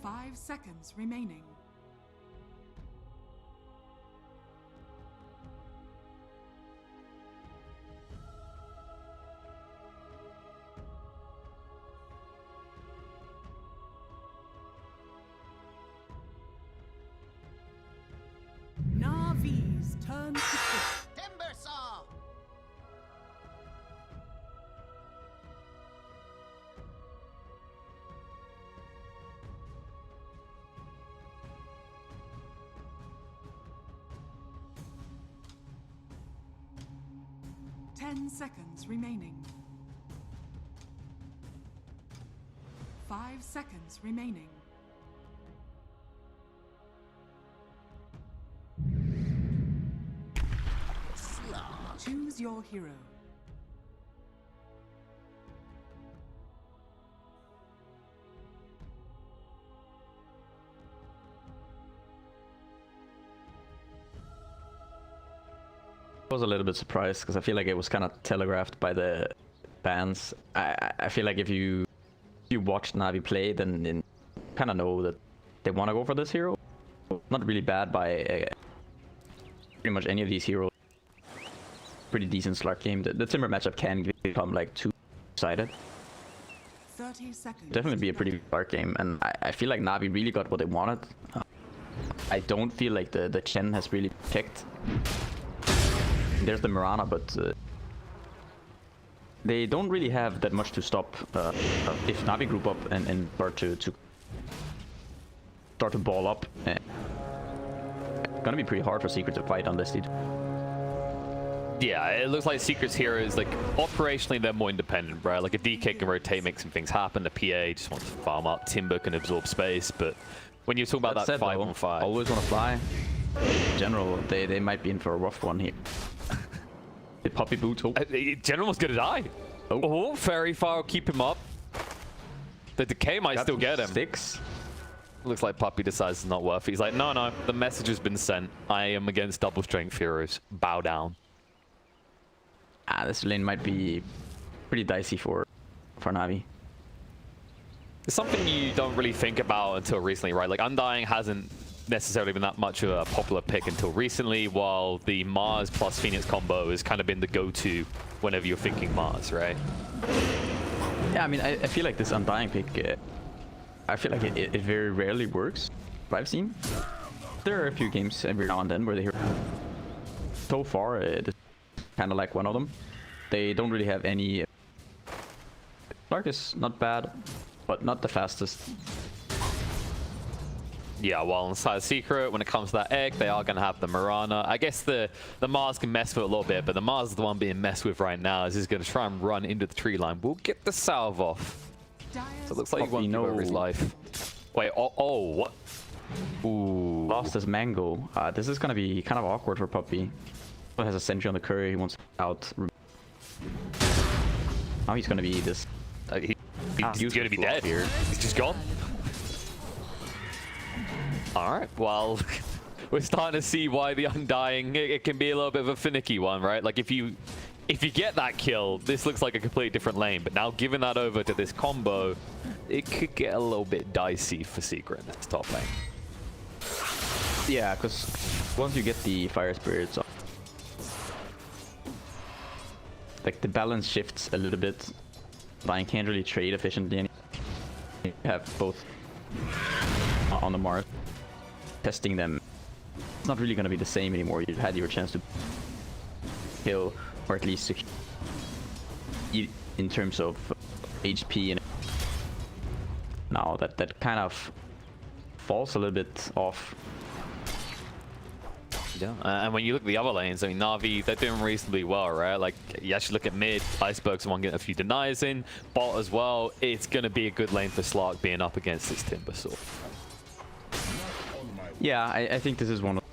5 seconds remaining. Navi's turn to pick. Timber saw. Ten seconds remaining. 5 seconds remaining. Choose your hero. I was a little bit surprised because I feel like it was kind of telegraphed by the fans. I feel like if you watch Navi play, then you kind of know that they want to go for this hero. Not really bad by pretty much any of these heroes. Pretty decent Slark game. The Timber matchup can become like two-sided. 30 seconds. Definitely be a pretty Slark game, and I feel like Navi really got what they wanted. I don't feel like the Chen has really picked. There's the Mirana, but they don't really have that much to stop if Navi group up and start to ball up. It's gonna be pretty hard for Secret to fight on this lead. Yeah, it looks like Secret's here is like operationally they're more independent, right? Like a DK can rotate, make some things happen. The PA just wants to farm up. Timber can absorb space, but when you talk about that 5-on-5, always want to fly. In general, they might be in for a rough one here. The puppy boot. Oh. General's gonna die. Oh, Fairy Fire will keep him up. The decay might still get him. Sticks. Looks like Puppy decides it's not worth it. He's like, no, the message has been sent. I am against double strength heroes. Bow down. This lane might be pretty dicey for Navi. It's something you don't really think about until recently, right? Like Undying hasn't necessarily been that much of a popular pick until recently, while the Mars plus Phoenix combo has kind of been the go-to whenever you're thinking Mars, right? Yeah, I mean, I feel like this Undying pick, I feel like it very rarely works, what I've seen. There are a few games every now and then where they hear. So far, it's kind of like one of them. They don't really have any. Clark is not bad, but not the fastest. Yeah, well, inside Secret, when it comes to that egg, they are going to have the Mirana. I guess the Mars can mess with it a little bit, but the Mars is the one being messed with right now, as he's going to try and run into the tree line. We'll get the salve off. So it looks like he won't give over his life. Wait, oh, what? Ooh. Lost his mango. This is going to be kind of awkward for Puppy. He has a sentry on the curry, he wants out. Now he's going to be this. He's going to be dead here. He's just gone. Alright, well, we're starting to see why the Undying, it can be a little bit of a finicky one, right? Like if you get that kill, this looks like a completely different lane, but now giving that over to this combo, it could get a little bit dicey for Secret in this top lane. Yeah, because once you get the Fire Spirits up, like the balance shifts a little bit. Undying can't really trade efficiently. You have both on the Mars. Testing them, it's not really going to be the same anymore. You had your chance to kill, or at least in terms of HP, and now that kind of falls a little bit off. Yeah, and when you look at the other lanes, I mean, Navi, they're doing reasonably well, right? Like, you actually look at mid, Iceberg's the one getting a few denies in, bot as well. It's going to be a good lane for Slark being up against this Timber Saw. Yeah, I think this is one of.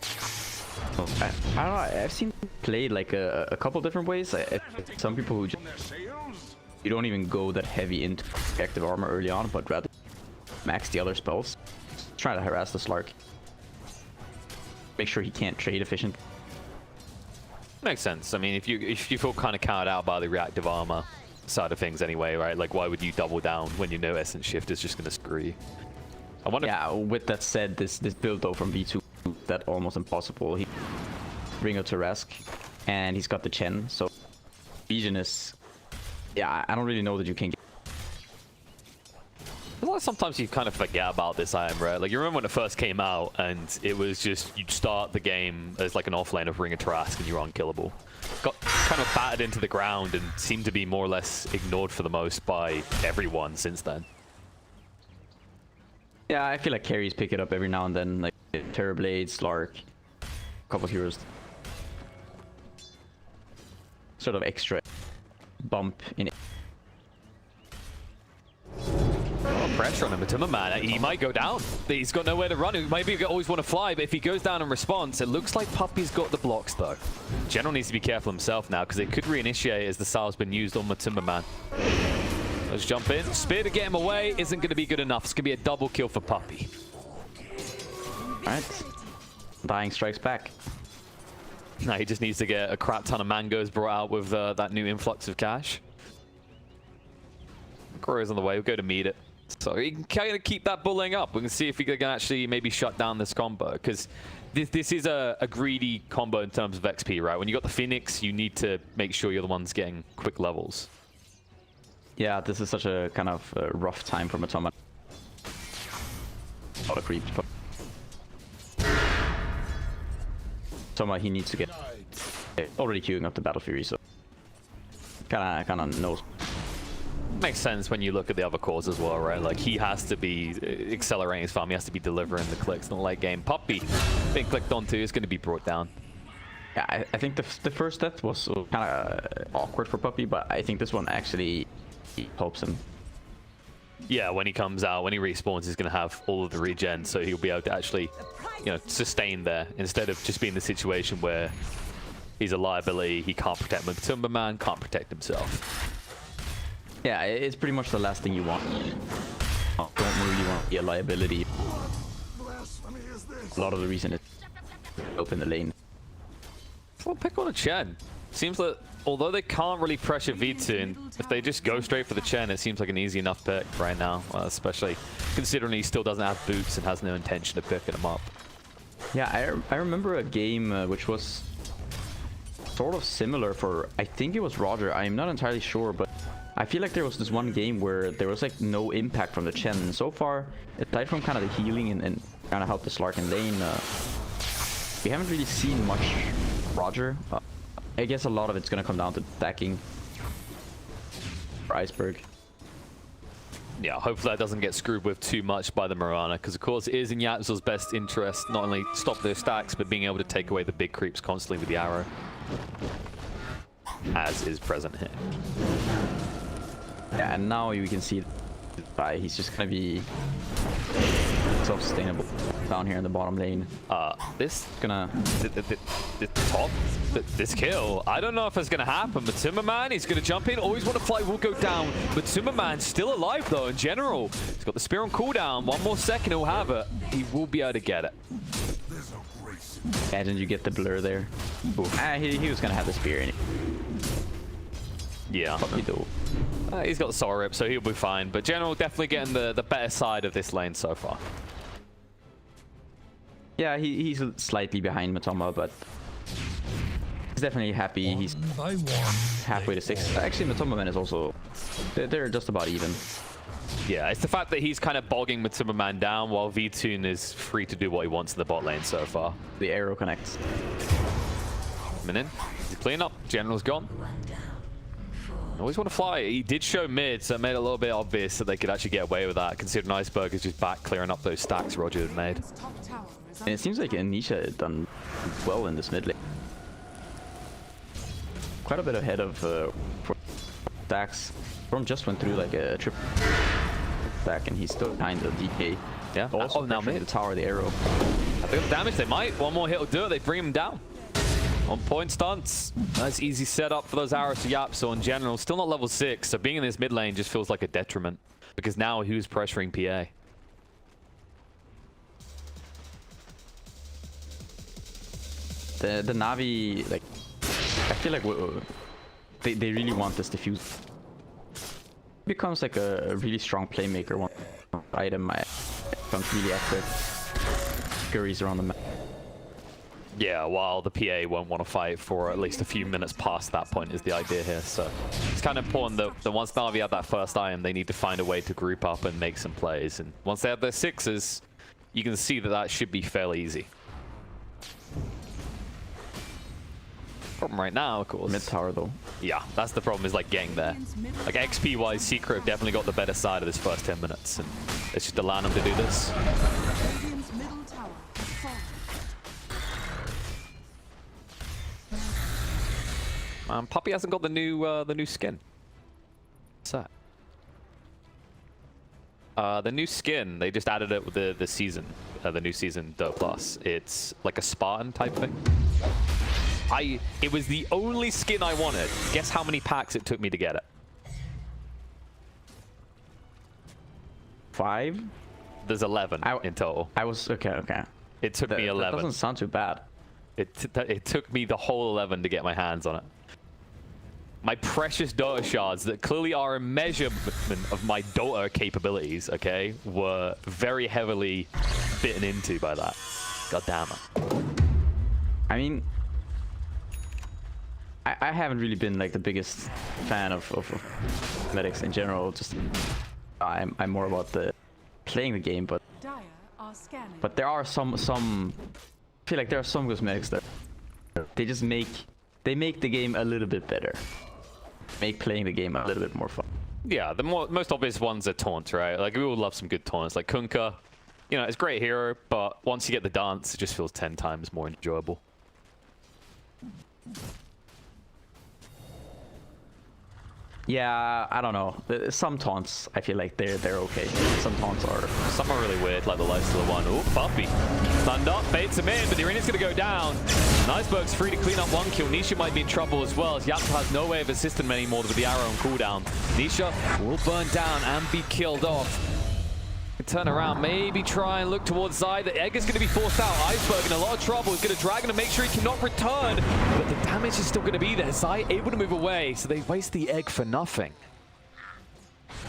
I don't know. I've seen played like a couple different ways. Some people who just, you don't even go that heavy into active armor early on, but rather max the other spells. Try to harass the Slark. Make sure he can't trade efficient. Makes sense. I mean, if you feel kind of counted out by the reactive armor side of things anyway, right? Like, why would you double down when you know Essence Shift is just going to screw you? I wonder. Yeah, with that said, this build though from V2, that almost impossible. He Ring of Tarask, and he's got the Chen, so Vision is... Yeah, I don't really know that you can get... I feel like sometimes you kind of forget about this item, right? Like, you remember when it first came out, and it was just, you'd start the game as like an offlane of Ring of Tarask, and you're unkillable. Got kind of battered into the ground, and seemed to be more or less ignored for the most by everyone since then. Yeah, I feel like carries pick it up every now and then, like Terrorblade, Slark, a couple of heroes. Sort of extra bump in it. Pressure on him, but Timmerman, he might go down. He's got nowhere to run. He maybe always want to fly, but if he goes down in response, it looks like Puppy's got the blocks though. General needs to be careful himself now because it could reinitiate as the Salve's been used on the Timmerman. Let's jump in. Spear to get him away isn't going to be good enough. It's going to be a double kill for Puppy. Alright. Dying strikes back. Now he just needs to get a crap ton of mangoes brought out with that new influx of cash. Grows on the way. We'll go to meet it. So he can kind of keep that bullying up. We can see if he can actually maybe shut down this combo, because this is a greedy combo in terms of XP, right? When you got the Phoenix, you need to make sure you're the ones getting quick levels. Yeah, this is such a kind of rough time for Matoma. A lot of creeps, but Matoma, he needs to get already queuing up the Battle Fury, so kind of knows. Makes sense when you look at the other cores as well, right? Like, he has to be accelerating his farm. He has to be delivering the clicks in the late game. Puppy being clicked onto is going to be brought down. Yeah, I think the first death was kind of awkward for Puppy, but I think this one actually helps him. Yeah, when he comes out, when he respawns, he's going to have all of the regen, so he'll be able to actually, you know, sustain there, instead of just being the situation where he's a liability, he can't protect him. Timberman can't protect himself. Yeah, it's pretty much the last thing you want. Don't really want to be a liability. A lot of the reason is open the lane. Well, pick on a Chen. Seems that although they can't really pressure V2, if they just go straight for the Chen, it seems like an easy enough pick right now, especially considering he still doesn't have boots and has no intention of picking him up. Yeah, I remember a game which was sort of similar for, I think it was Roger, I'm not entirely sure, but I feel like there was this one game where there was like no impact from the Chen, and so far, aside from kind of the healing and kind of help the Slark in lane, we haven't really seen much Roger. I guess a lot of it's going to come down to stacking for Iceberg. Yeah, hopefully that doesn't get screwed with too much by the Mirana, because of course it is in Yapzor's best interest not only stop those stacks, but being able to take away the big creeps constantly with the arrow, as is present here. Yeah, and now you can see he's just gonna be self-sustainable down here in the bottom lane. This gonna this kill, I don't know if it's gonna happen, but Timmerman, he's gonna jump in. Always want to fly, will go down, but Timmerman's still alive though in general. He's got the spear on cooldown. 1 more second, he'll have it. He will be able to get it. Imagine you get the blur there. He was gonna have the spear in it. Yeah. Puppy though. He's got the soul rip, so he'll be fine. But General definitely getting the better side of this lane so far. Yeah, he's slightly behind Matoma, but he's definitely happy. He's halfway to 6. Actually, Matoma Man is also... They're just about even. Yeah, it's the fact that he's kind of bogging Matoma Man down while V-Tune is free to do what he wants in the bot lane so far. The arrow connects. Coming in. He's cleaning up. General's gone. Always want to fly. He did show mid, so it made it a little bit obvious that they could actually get away with that, considering Iceberg is just back clearing up those stacks Roger had made. And it seems like Anisha had done well in this mid lane. Quite a bit ahead of stacks. Storm just went through like a triple stack, and he's still behind the DK. Yeah. Also now mid. the tower, the arrow. I think the damage they might. 1 more hit will do it. They bring him down. On point stunts. Nice easy setup for those arrows to Yapzor in general. Still not level 6, so being in this mid lane just feels like a detriment, because now who's pressuring PA? The Navi, like, I feel like they really want this diffuse. Becomes like a really strong playmaker one item. becomes really active. Scurries around the map. Yeah, while the PA won't want to fight for at least a few minutes past that point is the idea here. So it's kind of important that once Navi have that first item, they need to find a way to group up and make some plays. And once they have their sixes, you can see that that should be fairly easy. Problem right now, of course. Mid tower though. Yeah, that's the problem, is like getting there. Like XP-wise, Secret have definitely got the better side of this first 10 minutes. And it's just allowing them to do this. Radiant's middle tower has fallen. Puppy hasn't got the new skin. What's that? The new skin, they just added it with the season, the new season Dota Plus. It's like a Spartan type thing. It was the only skin I wanted. Guess how many packs it took me to get it? 5? There's 11 in total. I was okay. It took me 11. That doesn't sound too bad. It took me the whole 11 to get my hands on it. My precious Dota shards that clearly are a measurement of my Dota capabilities, okay, were very heavily bitten into by that. God damn it. I mean, I haven't really been like the biggest fan of medics in general. Just I'm more about the playing the game, but Dire are scanning. there are some I feel like there are some cosmetics that they just make the game a little bit better. Make playing the game a little bit more fun. Yeah, the most obvious ones are taunts, right? Like, we all love some good taunts. Like Kunkka, you know, it's a great hero, but once you get the dance, it just feels 10 times more enjoyable. Yeah, I don't know. Some taunts, I feel like they're okay. Some taunts are. Some are really weird, like the lifesteal one. Oh, Puppy. Stunned up, baits him in, but the arena's going to go down. Iceberg's free to clean up one kill. Nisha might be in trouble as well, as Yapta has no way of assisting him anymore with the arrow on cooldown. Nisha will burn down and be killed off. Turn around, maybe try and look towards Zai. The egg is going to be forced out. Iceberg in a lot of trouble. He's going to drag him to make sure he cannot return. But the damage is still going to be there. Zai able to move away, so they waste the egg for nothing.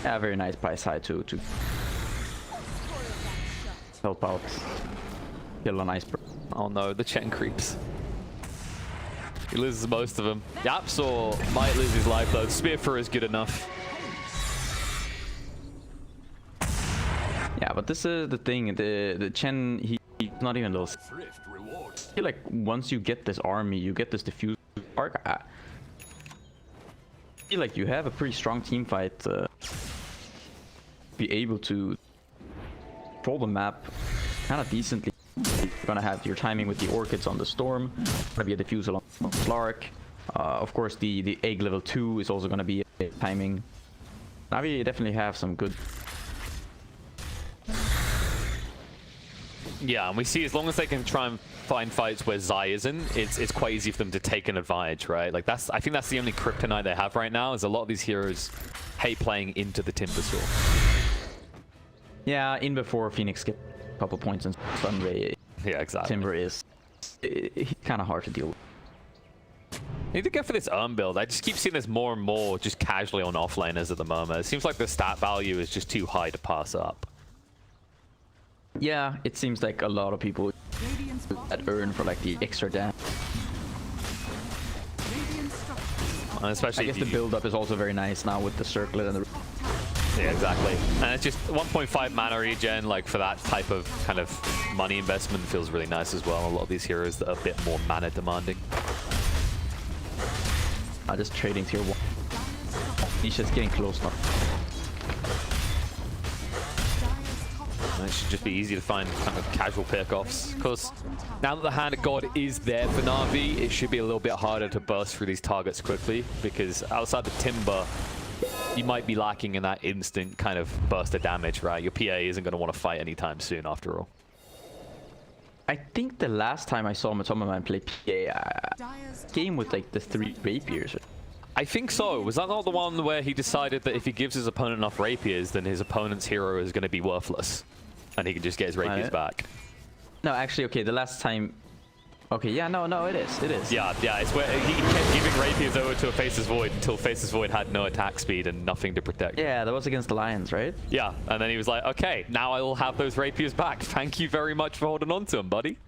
Yeah, very nice by Zai to help out. Kill an Iceberg. Oh no, the Chen creeps. He loses most of them. Yapsor might lose his life though. Spearthrower is good enough. Yeah, but this is the thing. The Chen, he's not even those. I feel like once you get this army, you get this diffuse arc. I feel like you have a pretty strong team fight. Be able to control the map kind of decently. You're gonna have your timing with the orchids on the storm. Gonna be a diffusal on Clark. Of course, the egg level 2 is also gonna be a timing. Navi definitely have some good. Yeah, and we see as long as they can try and find fights where Zai isn't, it's quite easy for them to take an advantage, right? Like I think that's the only kryptonite they have right now, is a lot of these heroes hate playing into the Timbersaw. Yeah, in before Phoenix get a couple points in Sunray. Yeah, exactly. Timber is kind of hard to deal with. Need to go for this build. I just keep seeing this more and more just casually on offlaners at the moment. It seems like the stat value is just too high to pass up. Yeah, it seems like a lot of people that earn for like the extra damage. And especially I guess the build-up is also very nice now with the circlet and the... Yeah, exactly. And it's just 1.5 mana regen, like for that type of kind of money investment feels really nice as well. A lot of these heroes that are a bit more mana demanding. Just trading tier 1. Nisha's getting close now. And it should just be easy to find kind of casual pickoffs. Because now that the Hand of God is there for Navi, it should be a little bit harder to burst through these targets quickly. Because outside the Timber, you might be lacking in that instant kind of burst of damage, right? Your PA isn't going to want to fight anytime soon after all. I think the last time I saw Matoma play PA, game with like the 3 rapiers. I think so. Was that not the one where he decided that if he gives his opponent enough rapiers, then his opponent's hero is going to be worthless? And he can just get his rapiers back? No, actually, okay, the last time Okay, yeah, no, it is. It is. Yeah, it's where he kept giving rapiers over to a Faceless Void until Faceless Void had no attack speed and nothing to protect. Yeah, that was against the Lions, right? Yeah, and then he was like, okay, now I will have those rapiers back. Thank you very much for holding on to them, buddy.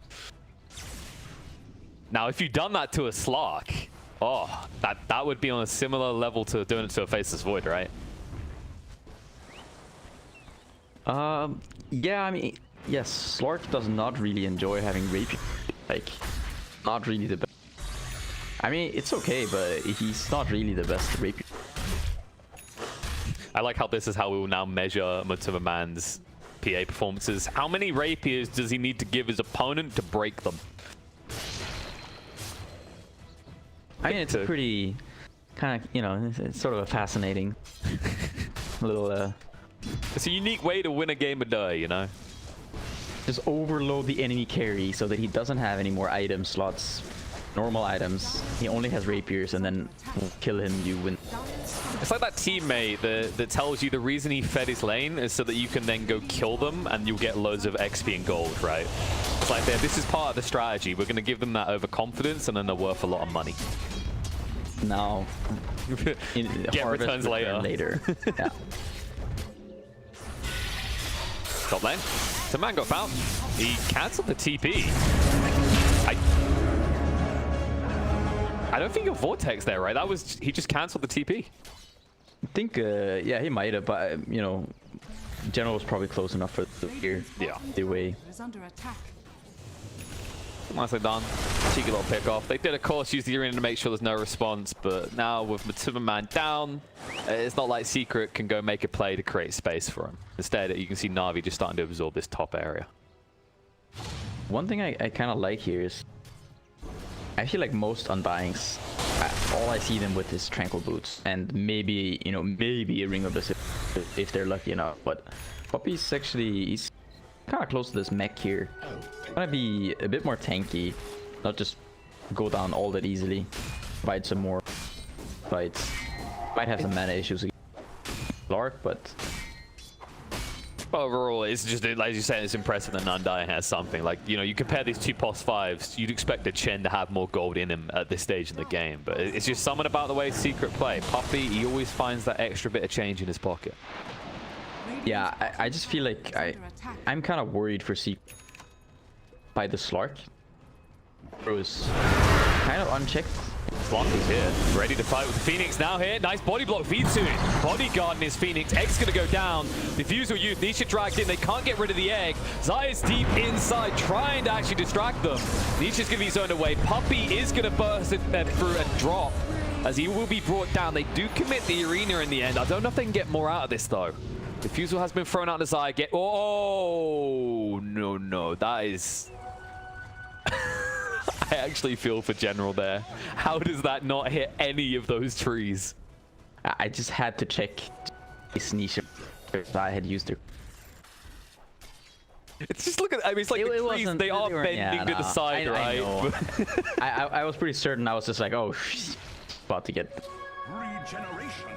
Now, if you'd done that to a Slark, oh, that would be on a similar level to doing it to a Faceless Void, right? Yeah, I mean, yes, Slark does not really enjoy having rapier. Like, not really the best. I mean, it's okay, but he's not really the best rapier. I like how this is how we will now measure Mutuma Man's PA performances. How many rapiers does he need to give his opponent to break them? I mean, it's a pretty kind of, you know, it's sort of a fascinating little. It's a unique way to win a game of Dota, you know? Just overload the enemy carry so that he doesn't have any more item slots, normal items. He only has rapiers, and then kill him, you win. It's like that teammate that tells you the reason he fed his lane is so that you can then go kill them and you'll get loads of XP and gold, right? It's like this is part of the strategy. We're going to give them that overconfidence and then they're worth a lot of money. Now, get returns later. Yeah. Top lane. The man got found. He cancelled the TP. I don't think your Vortex there, right? He just cancelled the TP. I think, yeah, he might have, but, you know, General was probably close enough for the gear. Yeah. The way. Is under attack. Nicely done. Cheeky little pick off. They did, of course, use the arena to make sure there's no response, but now with Mutuma Man down, it's not like Secret can go make a play to create space for him. Instead, you can see Navi just starting to absorb this top area. One thing I kind of like here is, I feel like most Undyings, all I see them with is Tranquil Boots, and maybe, you know, maybe a Ring of the if they're lucky enough, but Puppy's actually, he's kind of close to this mech here. Gonna be a bit more tanky, not just go down all that easily. Provide some more fights. Might have some mana issues against Lark, but overall, it's just, like you said, it's impressive that Undying has something. Like, you know, you compare these two pos 5s, you'd expect a Chen to have more gold in him at this stage in the game, but it's just something about the way Secret play. Puppy, he always finds that extra bit of change in his pocket. yeah, I just feel like I'm kind of worried for Secret by the Slark. It was kind of unchecked. Slark is here, ready to fight with the Phoenix now here. Nice body block, V2. Bodyguarding his Phoenix. Egg's gonna go down. Diffusal Youth, Nisha dragged in. They can't get rid of the Egg. Zaya's deep inside, trying to actually distract them. Nisha's gonna be zoned away. Puppy is gonna burst it through and drop, as he will be brought down. They do commit the arena in the end. I don't know if they can get more out of this though. Diffusal has been thrown out to Zaya. Oh, no, that is... I actually feel for General there. How does that not hit any of those trees? I just had to check this niche if I had used it. It's just look at, I mean, it's like the trees, they are bending to the side, right? I was pretty certain. I was just like, oh, about to get Regeneration.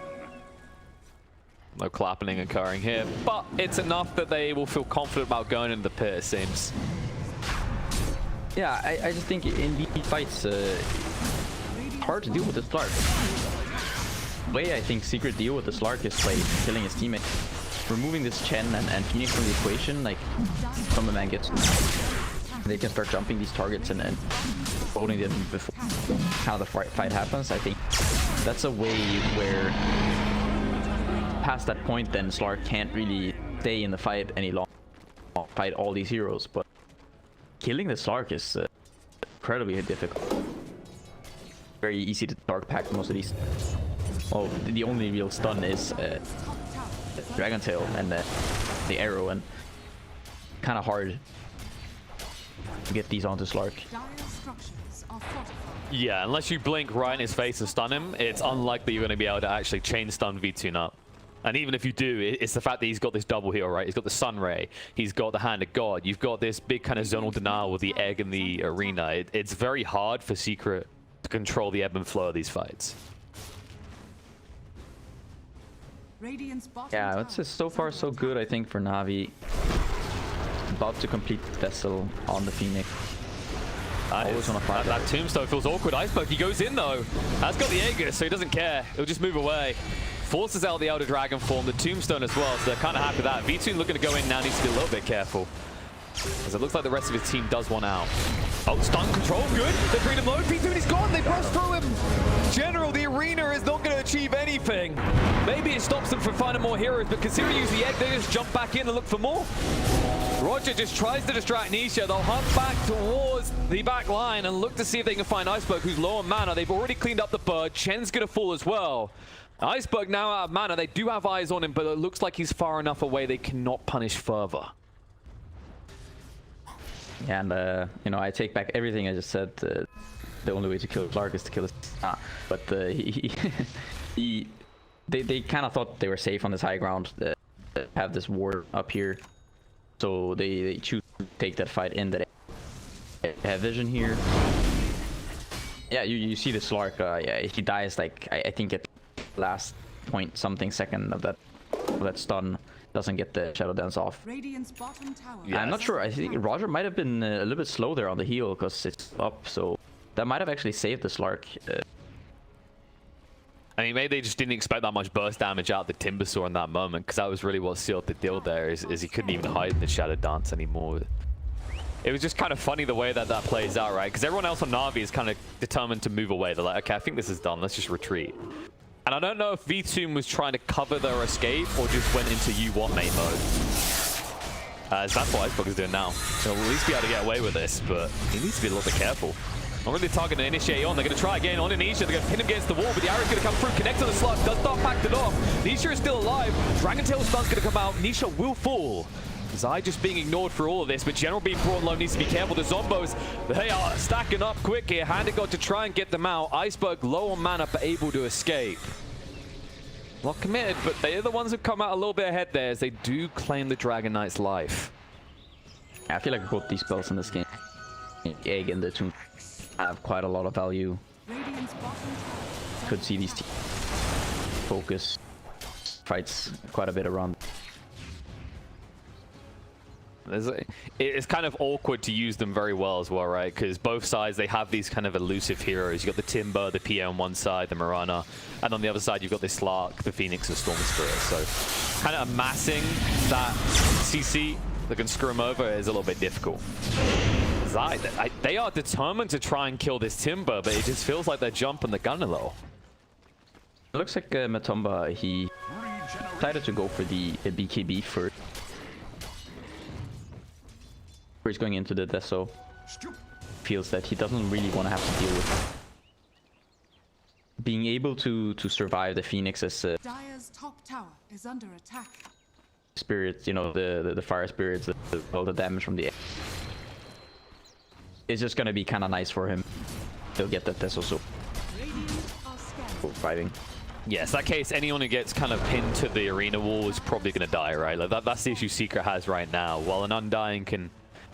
No clapping occurring here, but it's enough that they will feel confident about going into the pit, it seems. Yeah, I just think in these fights, hard to deal with the Slark. The way I think Secret deal with the Slark is by killing his teammate. Removing this Chen and Phoenix from the equation, like, some of the man gets... They can start jumping these targets and then holding them before how the fight happens. I think that's a way where, past that point, then Slark can't really stay in the fight any longer. Fight all these heroes, but killing the Slark is incredibly difficult. Very easy to dark pack most of these. Well, the only real stun is Dragon Tail and the arrow, and kind of hard to get these onto Slark. Yeah, unless you blink right in his face and stun him, it's unlikely you're going to be able to actually chain stun V2 up. And even if you do, it's the fact that he's got this double heal, right? He's got the Sun Ray, he's got the Hand of God, you've got this big kind of zonal denial with the Egg in the arena. It's very hard for Secret to control the ebb and flow of these fights. Yeah, it's just so far so good, I think, for Navi. About to complete the Vessel on the Phoenix. Always on a fire. That tombstone feels awkward. Iceberg, he goes in though. Has got the Aegis, so he doesn't care. He'll just move away. Forces out the Elder Dragon form, the tombstone as well, so they're kind of happy with that. V2 looking to go in now, needs to be a little bit careful, as it looks like the rest of his team does one out. Oh, stun control, good. They bring him low. V2, he's gone. They burst through him. General, the arena is not going to achieve anything. Maybe it stops them from finding more heroes, but considering use the egg, they just jump back in and look for more. Roger just tries to distract Nisha. They'll hunt back towards the back line and look to see if they can find Iceberg, who's low on mana. They've already cleaned up the bird. Chen's going to fall as well. Iceberg now out of mana. They do have eyes on him, but it looks like he's far enough away they cannot punish further. Yeah, and you know, I take back everything I just said. The only way to kill Clark is to kill his... But they kind of thought they were safe on this high ground. Have this ward up here. So they choose to take that fight in that have vision here. Yeah, you see the Slark. Yeah, he dies like I think at last point something second of that stun. Doesn't get the Shadow Dance off. Radiant's bottom tower. Yeah, I'm not sure. I think Roger might have been a little bit slow there on the heal because it's up. So that might have actually saved the Slark. I mean, maybe they just didn't expect that much burst damage out the Timbersaw in that moment, because that was really what sealed the deal there, is he couldn't even hide in the Shadow Dance anymore. It was just kind of funny the way that plays out, right? Because everyone else on Navi is kind of determined to move away. They're like, okay, I think this is done. Let's just retreat. And I don't know if V2 was trying to cover their escape or just went into you-what main mode. As that's what Iceberg is doing now. So we'll at least be able to get away with this, but he needs to be a little bit careful. Not really targeting to initiate on. They're going to try again on Nisha. They're going to pin him against the wall, but the arrow's going to come through, connect to the slug. Does not back it off. Nisha is still alive. Dragon Tail stun's going to come out. Nisha will fall. Zai just being ignored for all of this, but General being brought low needs to be careful. The Zombos, they are stacking up quick here. Handigot to try and get them out. Iceberg low on mana, but able to escape. Not committed, but they are the ones who come out a little bit ahead there as they do claim the Dragon Knight's life. I feel like both these spells in this game, Egg and the Tomb, have quite a lot of value. Could see these teams focus fights quite a bit around. It's kind of awkward to use them very well as well, right? Because both sides, they have these kind of elusive heroes. You've got the Timber, the PA on one side, the Mirana, and on the other side, you've got the Slark, the Phoenix, the Storm Spirit. So kind of amassing that CC that can screw them over is a little bit difficult. Zai, they are determined to try and kill this Timber, but it just feels like they're jumping the gun a little. It looks like Matumba, he decided to go for the BKB first. Where he's going into the Deso. Feels that he doesn't really want to have to deal with being able to survive the Phoenix as Dire's top tower is under attack. Spirits, you know, the fire spirits, all the damage from the air. It's just gonna be kind of nice for him. He'll get that Deso so fighting. Yes, that case, anyone who gets kind of pinned to the arena wall is probably going to die, right? Like that's the issue Secret has right now. While an Undying can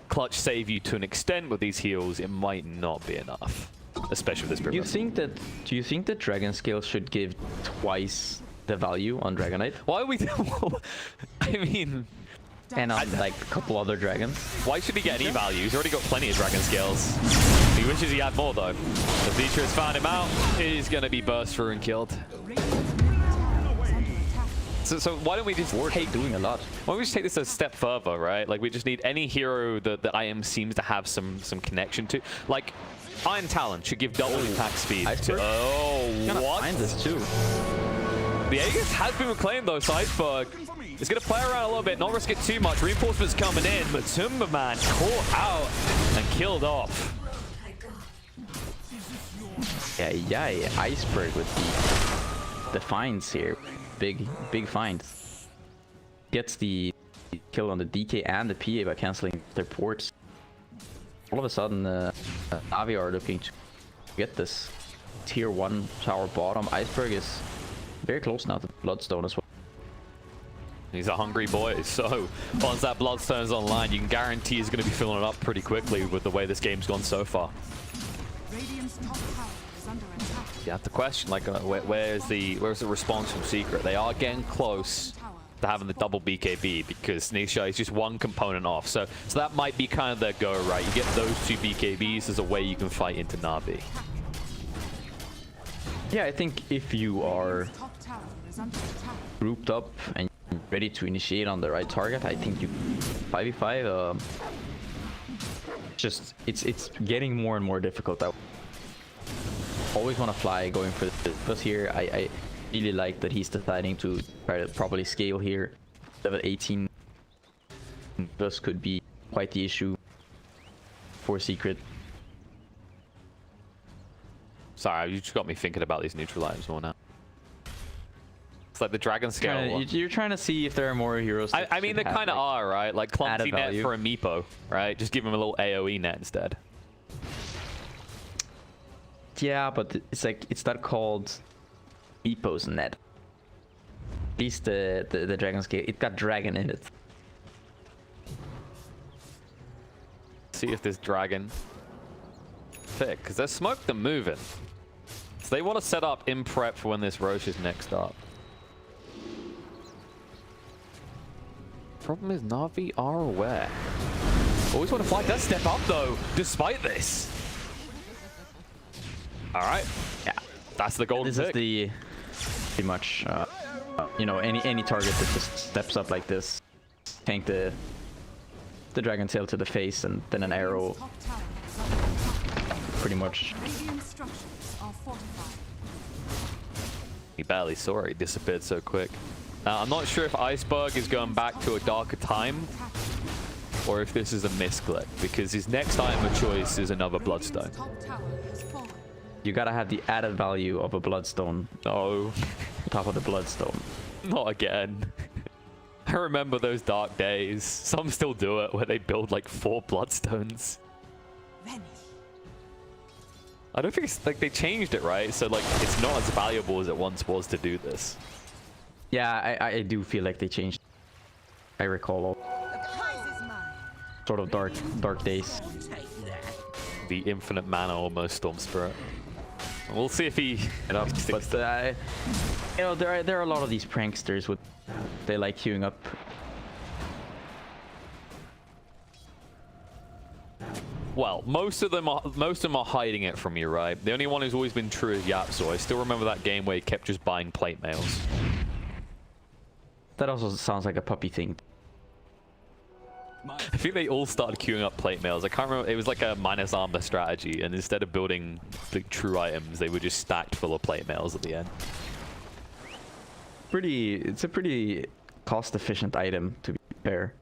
clutch save you to an extent with these heals, it might not be enough, especially with this Do you think that Dragon Scale should give twice the value on Dragon Knight? Why are we... I mean... And on like a couple other dragons? Why should he get any value? He's already got plenty of Dragon Scales. He wishes he had more though. The feature has found him out. He's going to be burst through and killed. So why don't we just doing a lot. Why don't we just take this a step further, right? Like we just need any hero that the IM seems to have some connection to. Like Iron Talon should give double attack speed. What? Find this too. The Aegis has been reclaimed though, so Iceberg is going to play around a little bit, not risk it too much. Reinforcements coming in, but Timberman caught out and killed off. Yeah, Iceberg with the finds here. Big find. Gets the kill on the DK and the PA by canceling their ports. All of a sudden, Navi are looking to get this tier 1 tower bottom. Iceberg is very close now to Bloodstone as well. He's a hungry boy, so once that Bloodstone's online, you can guarantee he's going to be filling it up pretty quickly with the way this game's gone so far. Radiant's top tower is under attack. You have to question, like, where's the response from Secret? They are getting close. to having the double BKB because Nisha is just one component off. So that might be kind of their go, right? You get those two BKBs as a way you can fight into Navi. Yeah, I think if you are Top tower is under attack. grouped up and ready to initiate on the right target, I think you 5v5. Just it's getting more and more difficult. I always want to fly going for the bus here. I really like that he's deciding to try to properly scale here. Level 18 bus could be quite the issue for Secret. Sorry, you just got me thinking about these neutral items more now. It's like the dragon scale one. You're trying to see if there are more heroes. I mean, they kind of are, right? Like clumsy net value for a Meepo, right? Just give him a little AoE net instead. Yeah, but it's like it's not called Meepo's net. At least the dragon scale, it got dragon in it. See if this dragon thick, because there's smoke them moving. So they want to set up in prep for when this Roche is next up. Problem is Navi are aware. Always want to fly. Does step up though, despite this. All right, yeah, that's the golden This pick. is the pretty much you know, any target that just steps up like this, tank the dragon tail to the face and then an arrow. Top tower is under attack. Pretty much. Radiant structures are fortified. He barely saw it. He disappeared so quick. I'm not sure if Iceberg is going back to a darker time or if this is a misclick, because his next item of choice is another Bloodstone. Top tower has fallen. You gotta have the added value of a bloodstone No, on top of the bloodstone. not again. I remember those dark days. Some still do it where they build like 4 Bloodstones. Vanish. I don't think it's like they changed it, right? So like it's not as valuable as it once was to do this. Yeah, I do feel like they changed. I recall all The prize is mine. sort of dark days. The infinite mana almost Storm Spirit. We'll see if he It up, but you know, there are a lot of these pranksters with they like queuing up. Well, most of them are hiding it from you, right? The only one who's always been true is Yapso. I still remember that game where he kept just buying plate mails. That also sounds like a puppy thing. I think they all started queuing up plate mails. I can't remember. It was like a minus armor strategy, and instead of building the true items, they were just stacked full of plate mails at the end. It's a pretty cost-efficient item, to be fair.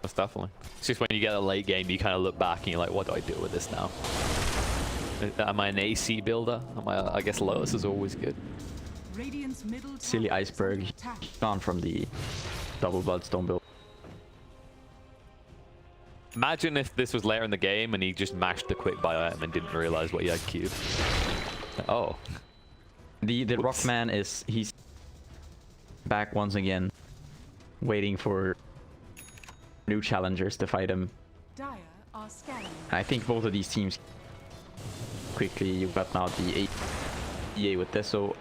That's definitely. It's just when you get a late game, you kind of look back and you're like, what do I do with this now? Am I an AC builder? I guess Lotus is always good. Radiant's middle tower Silly is Iceberg, under attack. gone from the double bloodstone build. Imagine if this was later in the game and he just mashed the quick buy item and didn't realize what he had queued. Oh. The Rockman he's back once again, waiting for new challengers to fight him. Dire are scanning. I think both of these teams quickly. You've got now the EA with this, so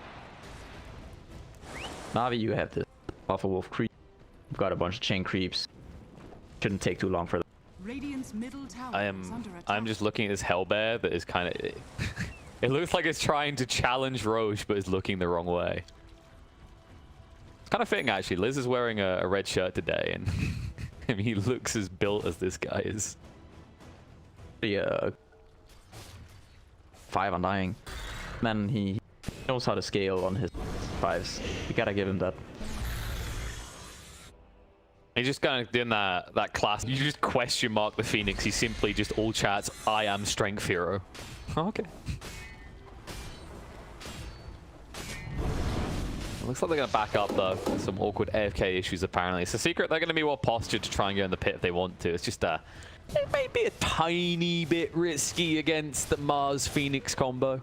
Navi, you have this Buffalo Wolf creep. You've got a bunch of chain creeps. Shouldn't take too long for them. Radiant's middle tower is under attack. I'm just looking at this Hellbear that is kind of... It looks like it's trying to challenge Roche, but is looking the wrong way. It's kind of fitting, actually. Liz is wearing a red shirt today, and I mean, he looks as built as this guy is. The 5 on dying. Man, he knows how to scale on his 5s. You gotta give him that. He's just kind of doing that class. You just question mark the Phoenix. He simply just all chats, I am strength hero. Okay. Looks like they're going to back up, though. Some awkward AFK issues, apparently. It's a secret. They're going to be well postured to try and go in the pit if they want to. It's just it may be a tiny bit risky against the Mars-Phoenix combo.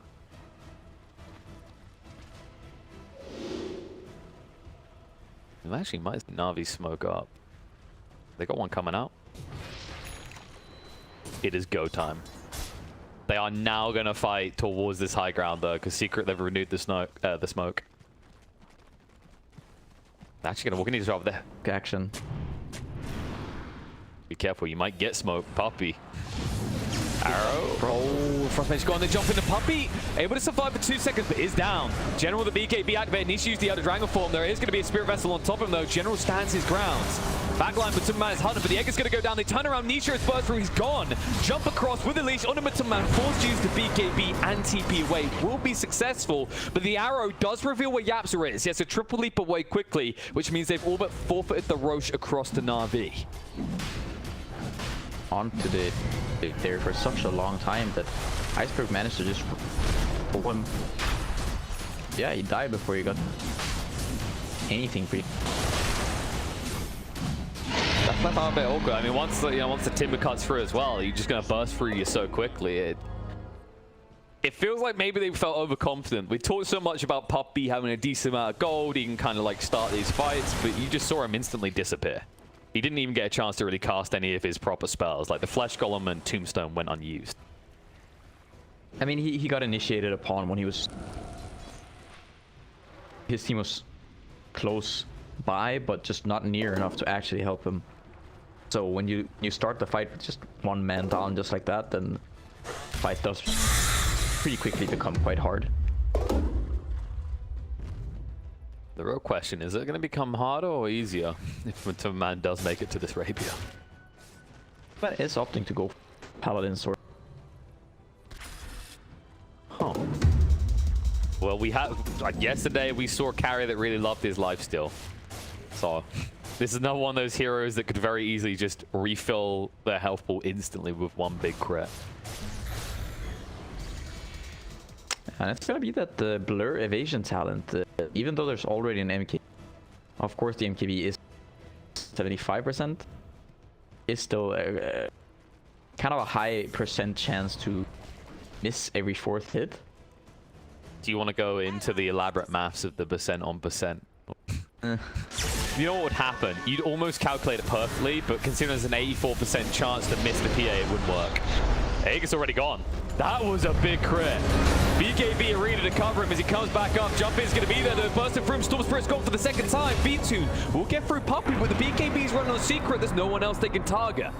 It actually might Navi smoke up. They got one coming out. It is go time. They are now going to fight towards this high ground, though, because Secret, they've renewed the smoke. Actually gonna walk in, he's over there. Action. Be careful, you might get smoke. Puppy. Arrow. Oh, Frostmage's gone. They jump into Puppy. Able to survive for 2 seconds, but is down. General, the BKB activated, needs to use the other Dragon form. There is going to be a Spirit Vessel on top of him, though. General stands his grounds. Backline, Matumman is hunting, but the egg is going to go down. They turn around. Nisha is burst through. He's gone. Jump across with the leash onto Matumman. Forced to use the BKB and TP away. Will be successful, but the arrow does reveal where Yapsa is. He has a triple leap away quickly, which means they've all but forfeited the Roche across to Navi. Onto the there for such a long time that Iceberg managed to just pull him. Yeah, he died before he got anything free. That's left out a bit awkward. I mean, once the timber cuts through as well, you're just gonna burst through you so quickly. It feels like maybe they felt overconfident. We talked so much about Puppy having a decent amount of gold. He can kind of like start these fights, but you just saw him instantly disappear. He didn't even get a chance to really cast any of his proper spells. Like the Flesh Golem and Tombstone went unused. I mean, he got initiated upon when he was... His team was close by, but just not near enough to actually help him. So when you start the fight with just one man down just like that, then the fight does pretty quickly become quite hard. The real question is it going to become harder or easier if Matumman does make it to this rapier? But it's opting to go Paladin Sword. Huh. Well, we have... yesterday we saw a carry that really loved his lifesteal. So this is another one of those heroes that could very easily just refill their health pool instantly with one big crit. And it's gonna be that the blur evasion talent, even though there's already an MK, of course the MKB is 75%, is still kind of a high percent chance to miss every 4th hit. Do you want to go into the elaborate maths of the percent on percent? You know what would happen? You'd almost calculate it perfectly, but considering there's an 84% chance to miss the PA, it wouldn't work. Aegis already gone. That was a big crit. BKB Arena to cover him as he comes back up. Jump in's going to be there. The burst of Vroom. Storm Spirit's gone for the 2nd time. Beatune will get through Puppy, but the BKB's running on Secret. There's no one else they can target.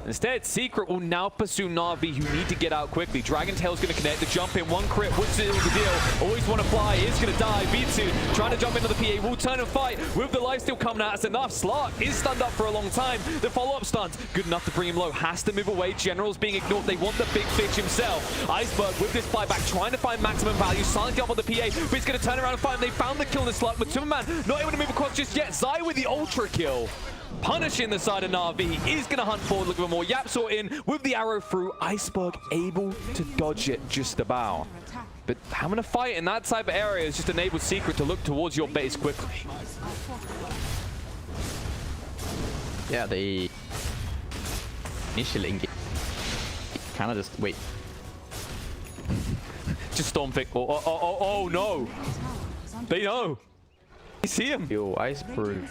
Instead, Secret will now pursue Navi, who need to get out quickly. Dragon Tail's going to connect. The jump in, one crit would seal the deal. Always want to fly, is going to die. Beatsu trying to jump into the PA, will turn and fight with the life still coming out. That's enough. Slark is stunned up for a long time. The follow-up stunt, good enough to bring him low. Has to move away. General's being ignored. They want the big fish himself. Iceberg with this flyback, trying to find maximum value. Silent jump on the PA, but he's going to turn around and find him. They found the kill in the slot. Matumman not able to move across just yet. Zai with the ultra kill. Punishing the side of Navi. He is going to hunt forward, looking for more. Yapsaw in with the arrow through. Iceberg able to dodge it just about. But having a fight in that type of area is just enabled Secret to look towards your base quickly. Yeah, they initially engage. Kind of just wait. Just storm pick. Oh no! They know. You see him? Yo, Iceberg.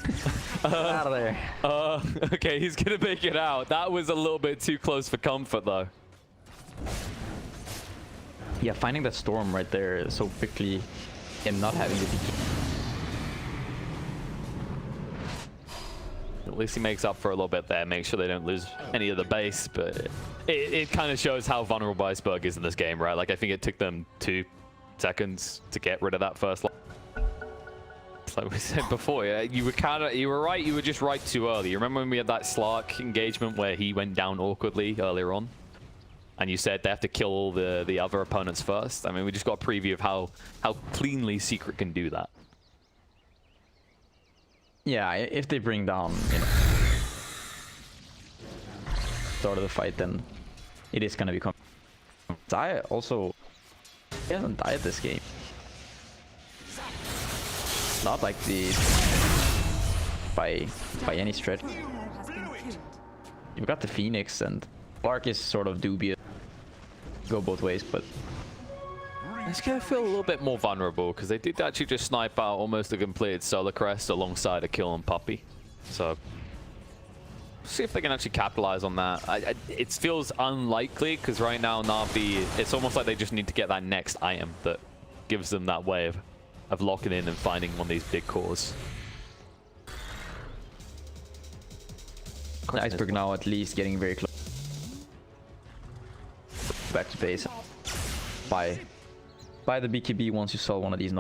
Out of there. Okay, he's gonna make it out. That was a little bit too close for comfort, though. Yeah, finding that storm right there so quickly and not having to be... At least he makes up for a little bit there. Make sure they don't lose any of the base, but it kind of shows how vulnerable Iceberg is in this game, right? Like, I think it took them 2 seconds to get rid of that first line. Like we said before, yeah, you were right. You were just right too early. You remember when we had that Slark engagement where he went down awkwardly earlier on, and you said they have to kill all the other opponents first. I mean, we just got a preview of how cleanly Secret can do that. Yeah, if they bring down, start of the fight, then it is gonna become. Zai also, he hasn't died this game. Not like the by any stretch. You've got the Phoenix, and Clark is sort of dubious. Go both ways, but It's gonna feel a little bit more vulnerable because they did actually just snipe out almost a completed Solar Crest alongside a kill on Puppy. So see if they can actually capitalize on that. It feels unlikely because right now Navi, it's almost like they just need to get that next item that gives them that way of locking in and finding one of these big cores. Iceberg now at least getting very close. Back to base. Buy the BKB once you sell one of these.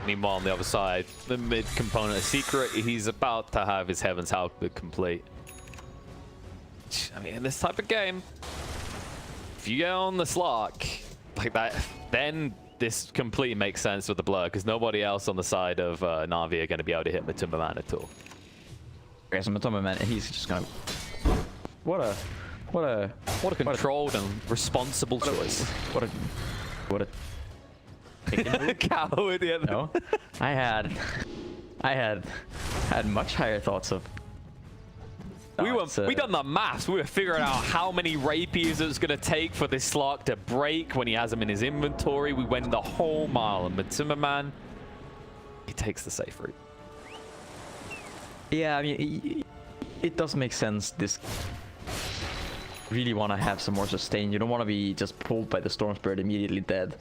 Meanwhile, on the other side, the mid component of Secret, he's about to have his Heaven's Outlook complete. I mean, in this type of game, if you get on the Slark like that, then this completely makes sense with the blur, because nobody else on the side of Navi are going to be able to hit Matumba Man at all. Okay, so Matumba Man, he's just gonna... What a controlled and responsible choice. What a coward, yeah. No, I had much higher thoughts of. We done the maths. We were figuring out how many rapiers it was going to take for this Slark to break when he has them in his inventory. We went the whole mile, and Matumba Man, he takes the safe route. Yeah, I mean, it does make sense. This really want to have some more sustain. You don't want to be just pulled by the Storm Spirit immediately dead.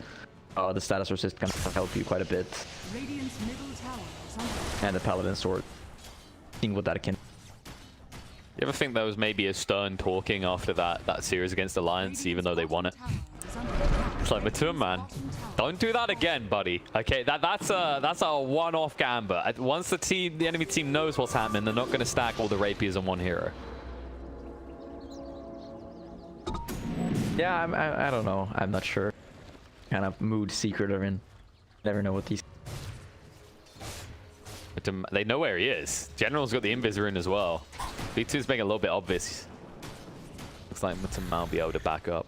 The status resist can help you quite a bit. Radiant's middle tower is under attack. And the Paladin Sword. Seeing what that can. You ever think that was maybe a stern talking after that series against Alliance, even though they won it? It's like, Matumba Man, don't do that again, buddy. Okay, that's a one-off gambit. Once the enemy team knows what's happening, they're not going to stack all the rapiers on one hero. Yeah, I don't know. I'm not sure. Kind of mood Secret are in. Never know what these. But they know where he is. General's got the Invis rune as well. B2's making a little bit obvious. Looks like Matumba will be able to back up.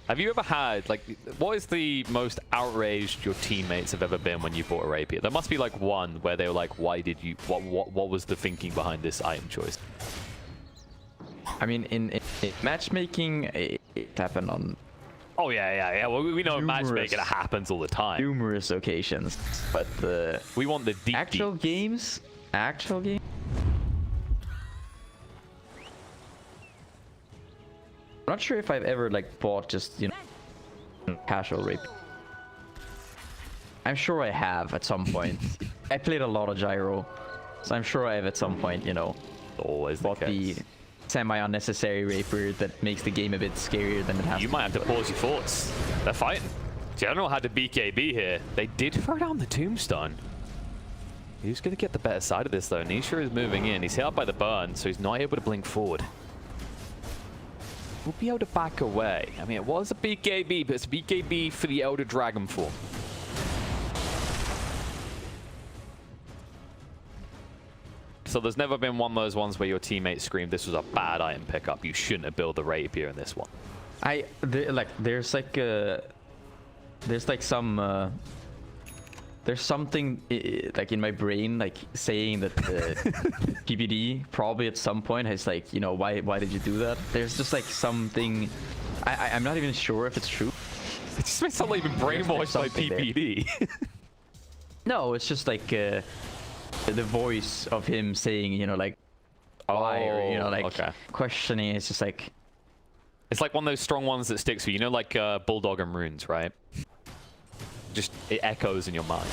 Have you ever had, like, what is the most outraged your teammates have ever been when you bought a rapier? There must be like one where they were like, why did you, what was the thinking behind this item choice? I mean, in matchmaking, it happened on... Oh, yeah. Well, we know matchmaking happens all the time. Numerous occasions. But we want the deep actual games? Actual game? I'm not sure if I've ever, like, bought just, you know, casual rape. I'm sure I have at some point. I played a lot of Gyro, so I'm sure I have at some point, you know, always bought the semi-unnecessary rapier that makes the game a bit scarier than it has. You might have to pause your thoughts. They're fighting. General had the BKB here. They did throw down the tombstone. He's going to get the better side of this, though. Nisha is moving in. He's hit up by the burn, so he's not able to blink forward. We'll be able to back away. I mean, it was a BKB, but it's a BKB for the Elder Dragon form. So there's never been one of those ones where your teammates scream, this was a bad item pickup. You shouldn't have built the rapier in this one. There's something like in my brain, like saying that PPD probably at some point has, like, you know, why did you do that? There's just like something. I'm not even sure if it's true. It just makes sound like you've been brainwashed by PPD. No, it's just like the voice of him saying, you know, like, why, or, you know, like, questioning. It's just like, it's like one of those strong ones that sticks with you. You know, like Bulldog and Runes, right? Just, it echoes in your mind.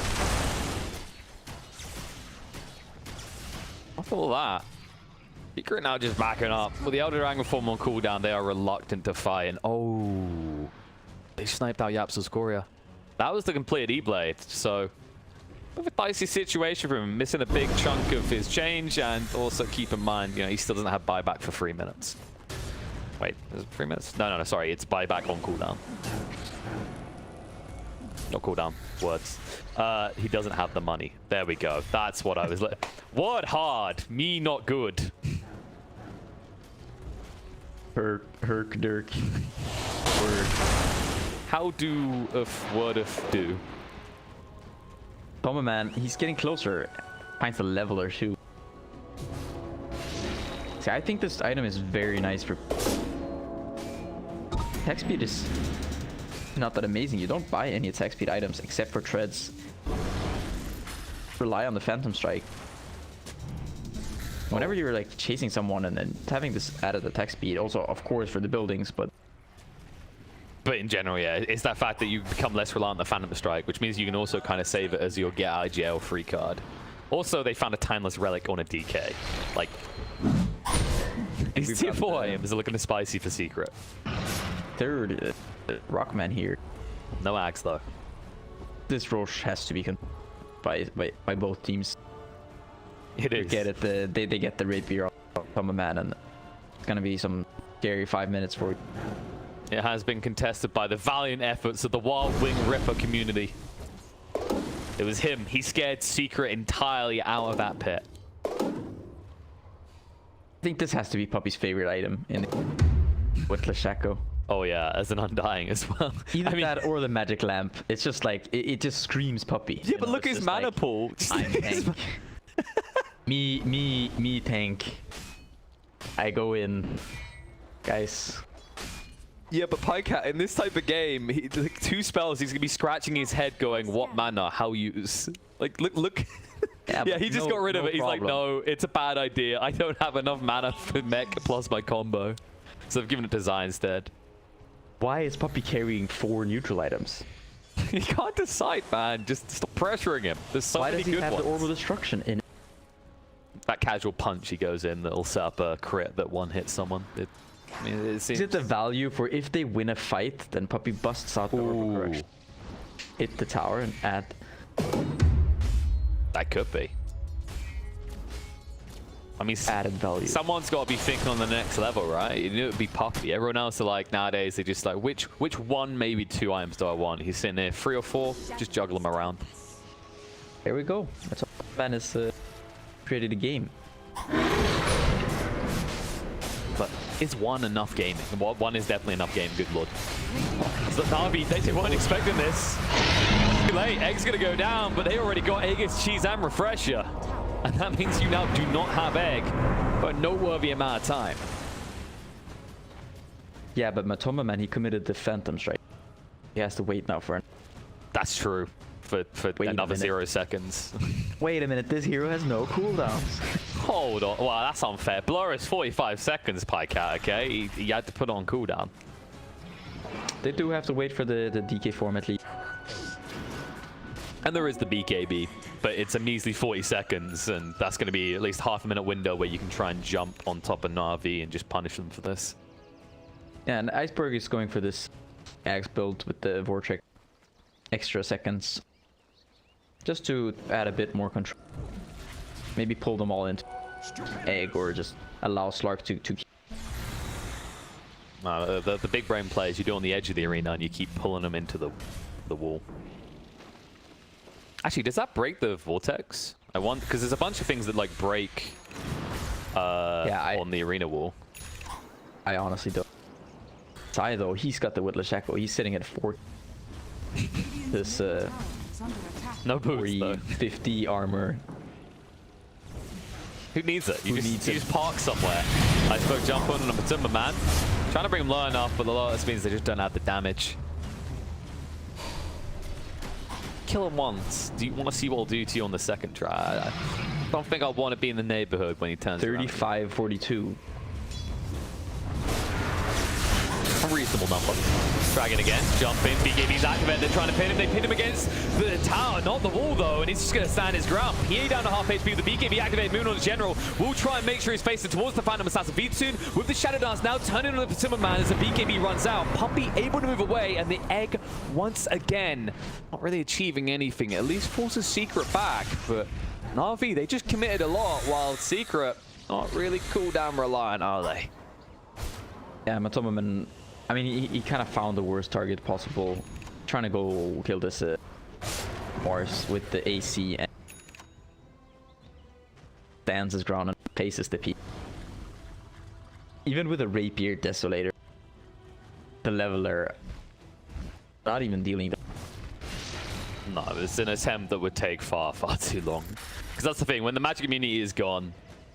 After all that, Secret now just backing up. With the Elder Dragon form on cooldown, they are reluctant to fight. And oh, they sniped out Yapsu's Scoria. That was the completed E-Blade, so a bit of a dicey situation for him, missing a big chunk of his change, and also keep in mind, you know, he still doesn't have buyback for 3 minutes. Wait, is it 3 minutes? No, sorry, it's buyback on cooldown. Not cooldown, words. He doesn't have the money. There we go. That's what I was like. Word hard, me not good. Herk Dirk. Word. How do of word of do? Matumba Man, he's getting closer. Finds a leveler too. See, I think this item is very nice for... Attack speed is not that amazing. You don't buy any attack speed items except for treads. Rely on the Phantom Strike. Whenever you're like chasing someone and then having this added attack speed, also of course for the buildings, but in general, yeah, it's that fact that you become less reliant on the Phantom Strike, which means you can also kind of save it as your get out of jail free card. Also, they found a timeless relic on a DK. Like, these tier 4 items are looking spicy for Secret. Third Rockman here. No axe though. This rush has to be by both teams. It is. Get it. They get the rapier from a man, and it's gonna be some scary 5 minutes for it. It has been contested by the valiant efforts of the Wild Wing Ripper community. It was him. He scared Secret entirely out of that pit. I think this has to be Puppy's favorite item in with Lashako. Oh yeah, as an Undying as well. Either that or the magic lamp. It's just like it just screams Puppy. Yeah, but look at his mana like, pool. I'm tank. me tank. I go in, guys. Yeah, but Pycat, in this type of game, like 2 spells, he's gonna be scratching his head going, what mana, how use? Like, look. Yeah, he just got rid of it. He's like, no, it's a bad idea. I don't have enough mana for mech plus my combo. So I've given it to Zai instead. Why is Puppy carrying 4 neutral items? He can't decide, man. Just stop pressuring him. There's so many good ones. Why does he have the Orbital Destruction in it? That casual punch he goes in that'll set up a crit that one-hits someone. I mean, it seems... Is it the value for if they win a fight, then Puppy busts out the Orbital Correction, hit the tower, and add... That could be. I mean, added value. Someone's got to be thinking on the next level, right? You knew it would be Puppy. Everyone else are like, nowadays, they just like, which one, maybe 2 items do I want? He's sitting there, 3 or 4, just juggle them around. There we go. That's how man is created a game. But is 1 enough gaming? 1 is definitely enough game, good lord. So Navi, they weren't expecting this. Too late, Egg's gonna go down, but they already got Aegis, Cheese, and Refresher. And that means you now do not have Egg for a noteworthy amount of time. Yeah, but Matoma, man, he committed the Phantom Strike. He has to wait now for it. That's true. For another 0 seconds. Wait a minute, this hero has no cooldowns. Hold on. Wow, that's unfair. Blur is 45 seconds, Pycat, okay? He had to put on cooldown. They do have to wait for the DK form at least. And there is the BKB, but it's a measly 40 seconds, and that's going to be at least half a minute window where you can try and jump on top of Navi and just punish them for this. Yeah, and Iceberg is going for this Axe build with the Vortex extra seconds. Just to add a bit more control. Maybe pull them all into Egg, or just allow Slark to keep. The big brain plays you do on the edge of the arena, and you keep pulling them into the wall. Actually, does that break the Vortex? I want, because there's a bunch of things that like break on the arena wall. I honestly don't. Sai though, he's got the Whittlish Echo. He's sitting at 4. This no boost though. 50 armor. Who needs it? You just park somewhere. I spoke jump on and a Matumba man. Trying to bring him low enough, but a lot of this means they just don't have the damage. Kill him once. Do you want to see what he'll do to you on the second try? I don't think I'll want to be in the neighborhood when he turns 35-42. A reasonable number. Dragon again, jump in, BKB's activated, they're trying to pin him, they pin him against the tower, not the wall though, and he's just going to stand his ground. PA down to half HP with the BKB activated, Moon on the General, will try and make sure he's facing towards the Phantom Assassin. Soon with the Shadow Dance now turning on the Persimmon Man as the BKB runs out. Puppy able to move away, and the Egg once again, not really achieving anything, at least forces Secret back, but Navi, they just committed a lot, while Secret, not really cooldown reliant, are they? Yeah, Matomaman, I mean, he kind of found the worst target possible, trying to go kill this Mars with the AC and stands his ground and paces the P. Even with a Rapier Desolator, the leveler not even dealing. No, it's an attempt that would take far too long. Because that's the thing, when the magic immunity is gone,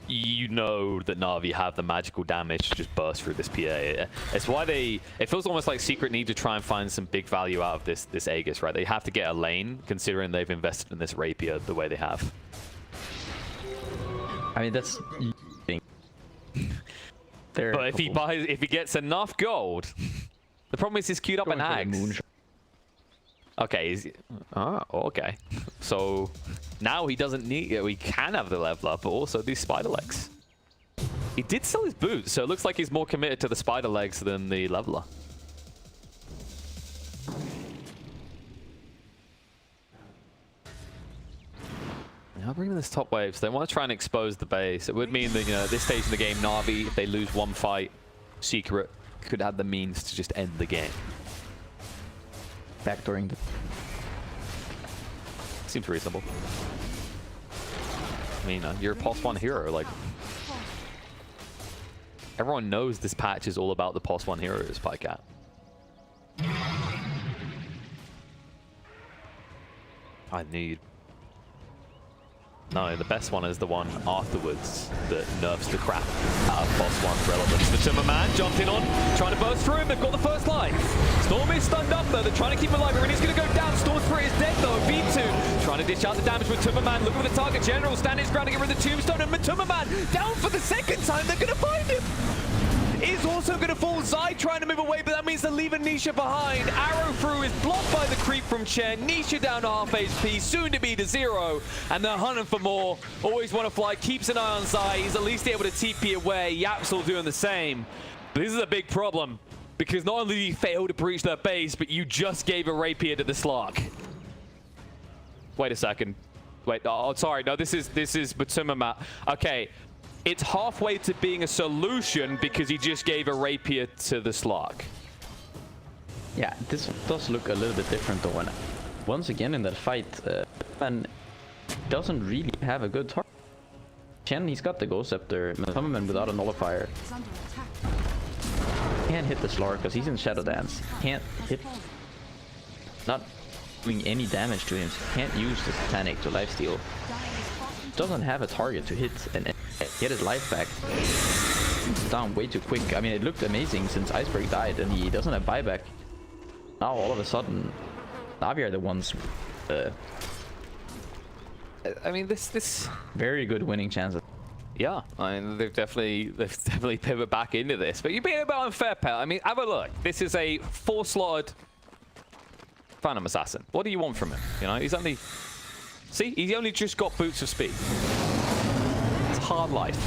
you know that Navi have the magical damage to just burst through this PA. It's why it feels almost like Secret need to try and find some big value out of this Aegis, right? They have to get a lane, considering they've invested in this Rapier the way they have. I mean, that's... But if he gets enough gold, the problem is he's queued up an Axe. Okay, okay. So Now he doesn't need it. We can have the level up, but also these spider legs. He did sell his boots, so it looks like he's more committed to the spider legs than the leveler. I'll bring in this top wave, so they want to try and expose the base. It would mean that, you know, at this stage in the game, Navi, if they lose one fight, Secret could have the means to just end the game. Backdooring the... Seems reasonable. I mean, you're a +1 hero, like... Everyone knows this patch is all about the +1 heroes, Pycat. I need... No, the best one is the one afterwards that nerfs the crap out of +1 relevance. The Timmerman jumped in on, trying to burst through him. They've got the first life. Storm is stunned up though. They're trying to keep him alive. He's going to go down. Storm Spirit is dead though. B2 trying to dish out the damage with Timmerman. Looking for the target. General standing his ground to get rid of the tombstone. And Timmerman down for the second time. They're going to find him. Is also going to fall. Zai trying to move away, but that means they're leaving Nisha behind. Arrow through is blocked by the creep from Chen. Nisha down to half HP, soon to be to 0. And they're hunting for more. Always want to fly, keeps an eye on Zai. He's at least able to TP away. Yapsel doing the same. But this is a big problem, because not only did you fail to breach their base, but you just gave a rapier to the Slark. Wait a second. Wait, oh, sorry. No, this is Batumama. Okay. It's halfway to being a solution because he just gave a rapier to the Slark. Yeah, this does look a little bit different though. And once again in that fight, man doesn't really have a good target. Chen, he's got the Ghost Scepter, Timmerman without a nullifier. Can't hit the Slark because he's in Shadow Dance. Can't hit, not doing any damage to him. So can't use the Satanic to lifesteal. Doesn't have a target to hit and get his life back. It's down way too quick. I mean, it looked amazing since Iceberg died and he doesn't have buyback. Now all of a sudden, Navi are the ones. I mean, this very good winning chances. Yeah, I mean, they've definitely pivot back into this. But you're being a bit unfair, pal. I mean, have a look. This is a 4-slotted Phantom Assassin. What do you want from him? You know, he's only... See, he's only just got boots of speed. It's hard life.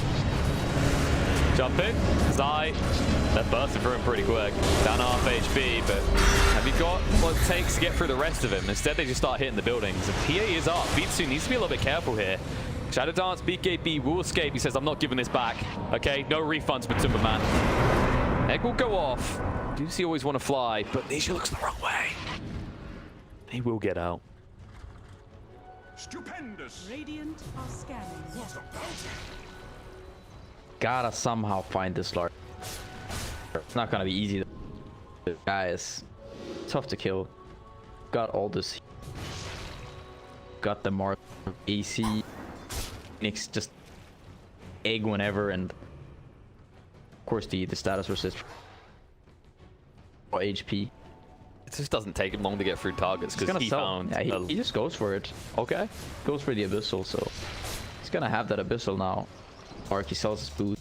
Jump in, Zai. They're bursting through him pretty quick. Down half HP, but have you got what it takes to get through the rest of him? Instead, they just start hitting the buildings. And PA is up. Bitsu needs to be a little bit careful here. Shadow Dance, BKB will escape. He says, I'm not giving this back. Okay, no refunds for Timberman. Egg will go off. Deucey always want to fly, but Nisha looks the wrong way. He will get out. Stupendous. Radiant are scanning. Gotta somehow find this Slark. It's not gonna be easy. The guy is tough to kill. Got all this. Got the mark AC. Phoenix just egg whenever, and of course the status resist or HP. It just doesn't take him long to get through targets because he found... Yeah, he just goes for it. Okay. Goes for the Abyssal, so he's gonna have that Abyssal now. Mark, he sells his boots.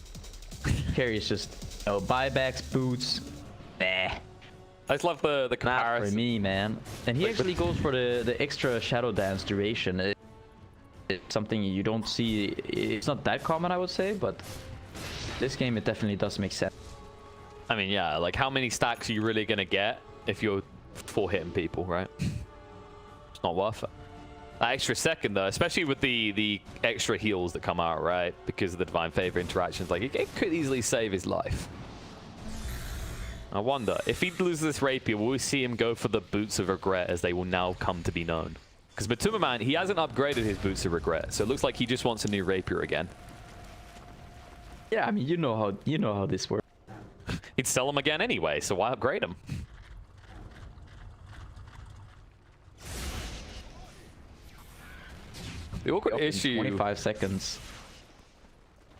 Carry is just, you know, buybacks, boots. Nah. I just love the comparison. Not for me, man. And he actually goes for the extra Shadow Dance duration. It's something you don't see. It's not that common, I would say, but this game it definitely does make sense. I mean, yeah, like how many stacks are you really gonna get if you're 4-hitting people, right? It's not worth it. That extra second though, especially with the extra heals that come out, right? Because of the Divine Favor interactions, like it could easily save his life. I wonder, if he loses this Rapier, will we see him go for the Boots of Regret as they will now come to be known? Because Batumman, he hasn't upgraded his Boots of Regret, so it looks like he just wants a new Rapier again. Yeah, I mean, you know how this works. He'd sell them again anyway, so why upgrade them? The awkward issue... 25 seconds.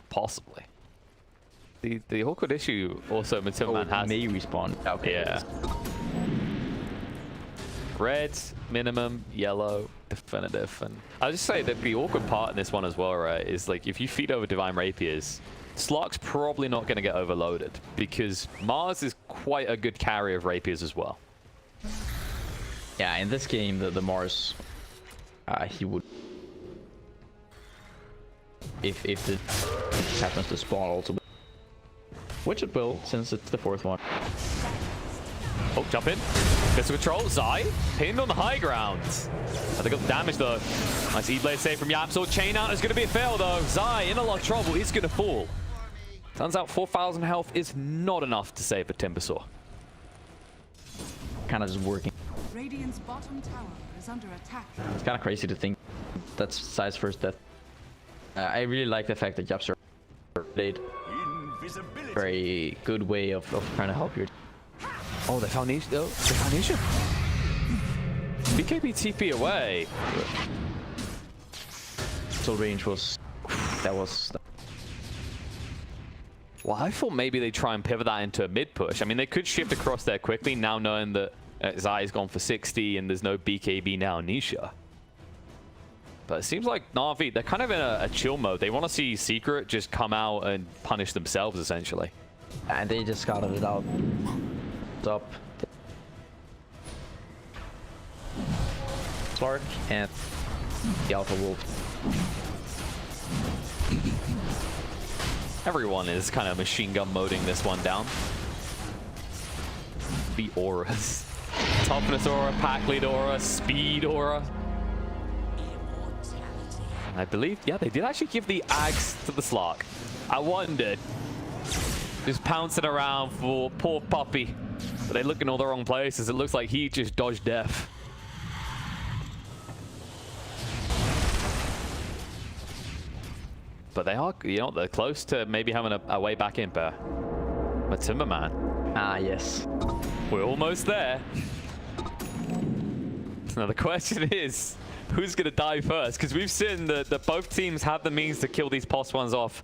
Possibly. The awkward issue also Matilman has... may respawn. Okay. Yeah. Red, minimum, yellow, definitive. And I'll just say that the awkward part in this one as well, right, is like if you feed over Divine Rapiers, Slark's probably not going to get overloaded because Mars is quite a good carry of Rapiers as well. Yeah, in this game, the Mars, he would if it happens to spawn also. Which it will, since it's the 4th one. Oh, jump in. Gets control. Zai pinned on the high ground. I think got the damage though. Nice E-Blade save from Yapsor. Chain out is going to be a fail though. Zai in a lot of trouble. He's going to fall. Turns out 4,000 health is not enough to save a Timbersaw. Kind of just working. Radiant's bottom tower is under attack. It's kind of crazy to think that's Zai's first death. I really like the fact that Yapsor played very good way of trying to help your. Oh, they found Nisha. Oh, they found Nisha. BKB TP away. So range was. That was. Well, I thought maybe they'd try and pivot that into a mid push. I mean, they could shift across there quickly now, knowing that Zai's gone for 60 and there's no BKB now Nisha. But it seems like Navi, they're kind of in a chill mode. They want to see Secret just come out and punish themselves, essentially. And they just scouted it out. Up. Clark and the Alpha Wolf. Everyone is kind of machine gun moding this one down. The auras. Toughness aura, pack lead aura, speed aura. I believe, yeah, they did actually give the axe to the Slark. I wondered. Just pouncing around for poor Puppy. But they look in all the wrong places. It looks like he just dodged death. But they are, you know, they're close to maybe having a way back in pair. But Timberman. Ah, yes. We're almost there. Now the question is, who's going to die first? Because we've seen that both teams have the means to kill these POS ones off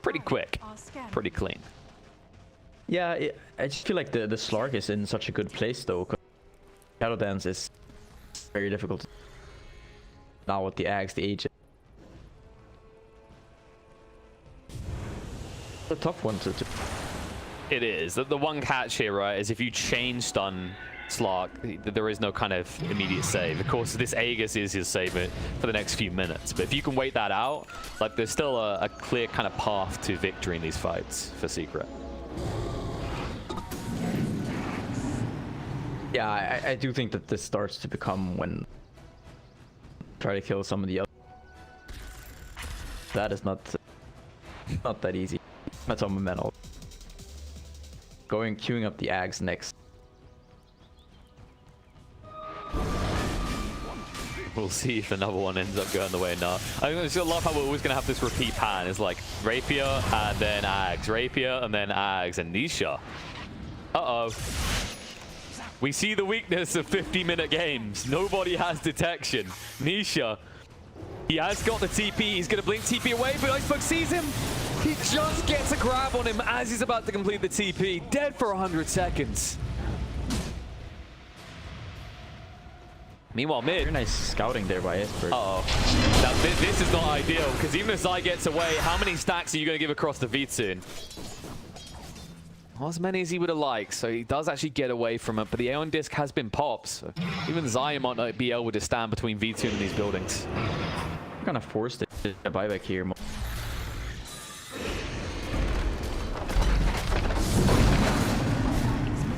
pretty quick, pretty clean. Yeah, I just feel like the Slark is in such a good place though. Shadow Dance is very difficult. Now with the axe, the agent. It's a tough one to. It is. The one catch here, right, is if you chain stun Slark, there is no kind of immediate save. Of course, this Aegis is his save for the next few minutes. But if you can wait that out, like there's still a clear kind of path to victory in these fights for Secret. Yeah, I do think that this starts to become when try to kill some of the other. That is not that easy. That's on momental. Queuing up the Ags next. We'll see if another one ends up going the way or not. I just love how we're always going to have this repeat pattern. It's like Rapier and then Ags, Rapier and then Ags, and Nisha. Uh-oh. We see the weakness of 50-minute games. Nobody has detection. Nisha, he has got the TP. He's going to blink TP away, but Icebug sees him. He just gets a grab on him as he's about to complete the TP. Dead for 100 seconds. Meanwhile, mid. Very nice scouting there by Esper. Uh-oh. Now, this is not ideal, because even if Zai gets away, how many stacks are you going to give across the V-Tune? Not as many as he would have liked, so he does actually get away from it, but the Aeon Disc has been popped, so even Zai might not be able to stand between V-Tune and these buildings. Kind of forced it to buyback here.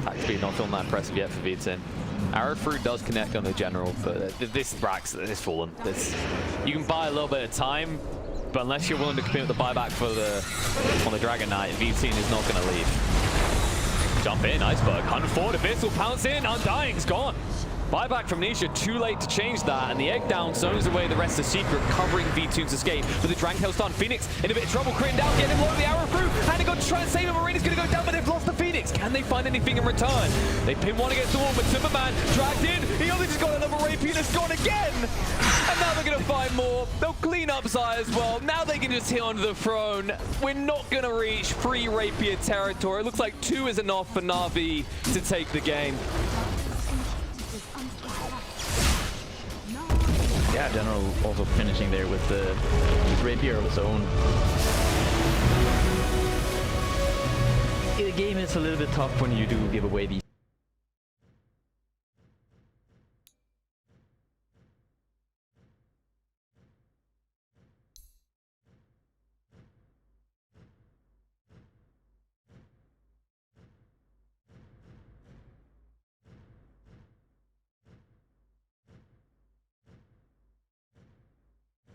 Attack speed not feeling that impressive yet for V-Tune. Arrow Fruit does connect on the general, but this Brax is fallen. You can buy a little bit of time, but unless you're willing to commit the buyback for on the Dragon Knight, V-Tune is not going to leave. Jump in, Icebug, 104, Abyss will pounce in, Undying's gone. Buyback from Nisha, too late to change that, and the egg down zones away the rest of Secret, covering V-Tune's escape. But the Dragon Tail stun, Phoenix in a bit of trouble, critting down, getting him low, the arrow through, and they got to try and save him. Marina's going to go down, but they've lost the Phoenix. Can they find anything in return? They pin one against the wall, but Timberman dragged in. He only just got another Rapier that's gone again. And now they're going to find more. They'll clean up Zai as well. Now they can just hit onto the throne. We're not going to reach 3 Rapier territory. It looks like 2 is enough for Navi to take the game. Yeah, General also finishing there with the Rapier of his own. The game is a little bit tough when you do give away these